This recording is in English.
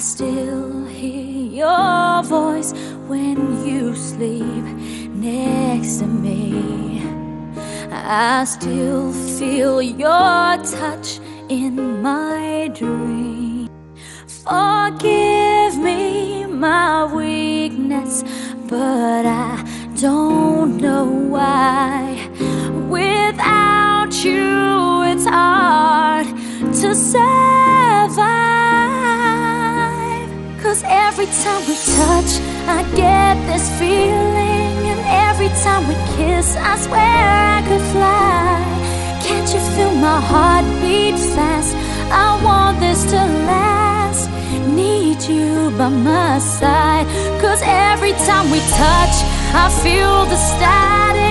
still hear your voice when you sleep next to me. I still feel your touch in my dream. Forgive me my weakness, but I don't know why. Without you, it's hard to survive. 'Cause every time we touch, I get this feeling, and every time we kiss, I swear I could fly. Can't you feel my heart beat fast? I want this to last. Need you by my side, 'cause every time we touch, I feel the static.